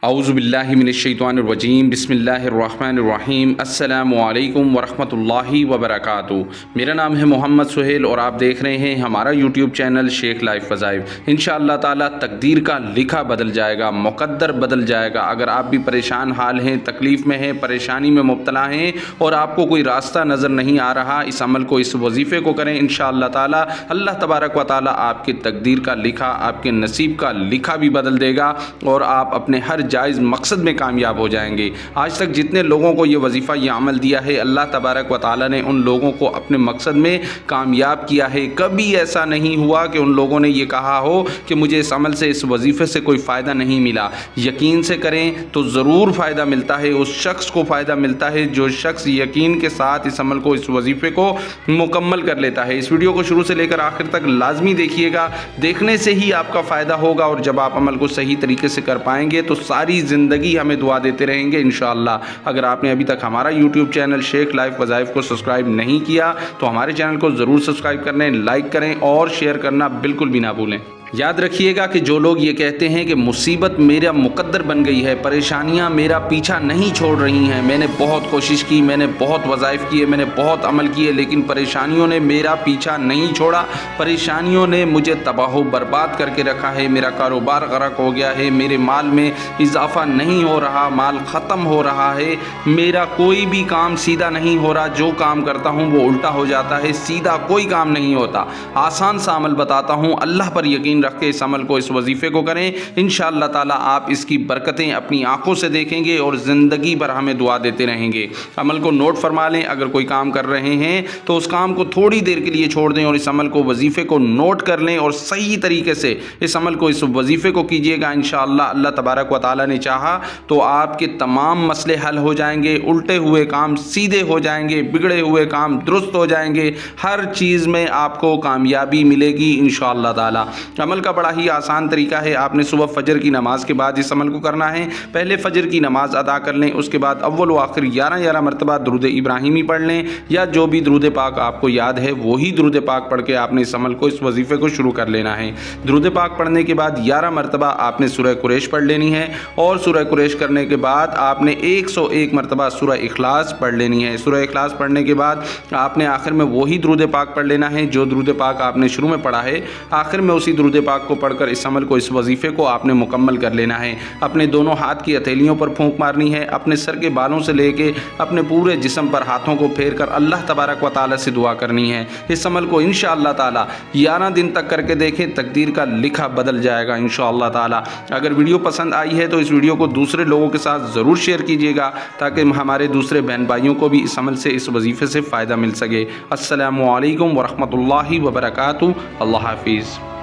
اعوذ باللہ من الشیطان الرجیم بسم اللہ الرحمن الرحیم السلام علیکم ورحمۃ اللہ وبرکاتہ۔ میرا نام ہے محمد سہیل اور آپ دیکھ رہے ہیں ہمارا یوٹیوب چینل شیخ لائف وظائف۔ انشاءاللہ تعالی تقدیر کا لکھا بدل جائے گا، مقدر بدل جائے گا۔ اگر آپ بھی پریشان حال ہیں، تکلیف میں ہیں، پریشانی میں مبتلا ہیں اور آپ کو کوئی راستہ نظر نہیں آ رہا، اس عمل کو، اس وظیفے کو کریں، انشاءاللہ تعالی اللہ تبارک و تعالی آپ کی تقدیر کا لکھا، آپ کے نصیب کا لکھا بھی بدل دے گا اور آپ اپنے ہر جائز مقصد میں کامیاب ہو جائیں گے۔ آج تک جتنے لوگوں کو یہ وظیفہ، یہ عمل دیا ہے، اللہ تبارک و تعالی نے ان لوگوں کو اپنے مقصد میں کامیاب کیا ہے۔ کبھی ایسا نہیں ہوا کہ ان لوگوں نے یہ کہا ہو کہ مجھے اس عمل سے، اس وظیفے سے کوئی فائدہ نہیں ملا۔ یقین سے کریں تو ضرور فائدہ ملتا ہے، اس شخص کو فائدہ ملتا ہے جو شخص یقین کے ساتھ اس عمل کو، اس وظیفے کو مکمل کر لیتا ہے۔ اس ویڈیو کو شروع سے لے کر آخر تک لازمی دیکھیے گا، دیکھنے سے ہی آپ کا فائدہ ہوگا اور جب آپ عمل کو صحیح طریقے سے کر پائیں گے تو ساری زندگی ہمیں دعا دیتے رہیں گے انشاءاللہ۔ اگر آپ نے ابھی تک ہمارا یوٹیوب چینل شیخ لائف وظائف کو سبسکرائب نہیں کیا تو ہمارے چینل کو ضرور سبسکرائب کریں، لائک کریں اور شیئر کرنا بالکل بھی نہ بھولیں۔ یاد رکھیے گا کہ جو لوگ یہ کہتے ہیں کہ مصیبت میرا مقدر بن گئی ہے، پریشانیاں میرا پیچھا نہیں چھوڑ رہی ہیں، میں نے بہت کوشش کی، میں نے بہت وظائف کیے، میں نے بہت عمل کیے لیکن پریشانیوں نے میرا پیچھا نہیں چھوڑا، پریشانیوں نے مجھے تباہ و برباد کر کے رکھا ہے، میرا کاروبار غرق ہو گیا ہے، میرے مال میں اضافہ نہیں ہو رہا، مال ختم ہو رہا ہے، میرا کوئی بھی کام سیدھا نہیں ہو رہا، جو کام کرتا ہوں وہ الٹا ہو جاتا ہے، سیدھا کوئی کام نہیں ہوتا۔ آسان سا عمل بتاتا ہوں، اللہ پر یقین رکھ کے اس عمل کو، اس وظیفے کو کریں، انشاءاللہ تعالی آپ اس کی برکتیں اپنی آنکھوں سے دیکھیں گے اور زندگی بھر ہمیں دعا دیتے رہیں گے۔ عمل کو نوٹ فرما لیں، اگر کوئی کام کر رہے ہیں تو اس کام کو تھوڑی دیر کے لیے چھوڑ دیں اور اس عمل کو، وظیفے کو نوٹ کر لیں اور صحیح طریقے سے اس عمل کو، اس وظیفے کو کیجیے گا۔ انشاءاللہ اللہ تبارک و تعالی نے چاہا تو آپ کے تمام مسئلے حل ہو جائیں گے، الٹے ہوئے کام سیدھے ہو جائیں گے، بگڑے ہوئے کام درست ہو جائیں گے، ہر چیز میں آپ کو کامیابی ملے گی انشاءاللہ تعالی۔ عمل کا بڑا ہی آسان طریقہ ہے، آپ نے صبح فجر کی نماز کے بعد اس عمل کو کرنا ہے۔ پہلے فجر کی نماز ادا کر لیں، اس کے بعد اول و آخر 11 مرتبہ درود ابراہیمی پڑھ لیں یا جو بھی درود پاک آپ کو یاد ہے وہی درود پاک پڑھ کے آپ نے اس عمل کو، اس وظیفے کو شروع کر لینا ہے۔ درود پاک پڑھنے کے بعد 11 مرتبہ آپ نے سورہ قریش پڑھ لینی ہے اور سورہ قریش کرنے کے بعد آپ نے 101 مرتبہ سورہ اخلاص پڑھ لینی ہے۔ سورہ اخلاص پڑھنے کے بعد آپ نے آخر میں وہی درود پاک پڑھ لینا ہے جو درود پاک آپ نے شروع میں پڑھا ہے، آخر میں اسی درود پاک کو پڑھ کر اس عمل کو، اس وظیفے کو آپ نے مکمل کر لینا ہے۔ اپنے دونوں ہاتھ کی ہتھیلیوں پر پھونک مارنی ہے، اپنے سر کے بالوں سے لے کے اپنے پورے جسم پر ہاتھوں کو پھیر کر اللہ تبارک و تعالی سے دعا کرنی ہے۔ اس عمل کو انشاءاللہ تعالی 11 دن تک کر کے دیکھیں، تقدیر کا لکھا بدل جائے گا انشاءاللہ تعالی۔ اگر ویڈیو پسند آئی ہے تو اس ویڈیو کو دوسرے لوگوں کے ساتھ ضرور شیئر کیجیے گا تاکہ ہمارے دوسرے بہن بھائیوں کو بھی اس عمل سے، اس وظیفے سے فائدہ مل سکے۔ السلام علیکم ورحمۃ اللہ وبرکاتہ۔ اللہ حافظ۔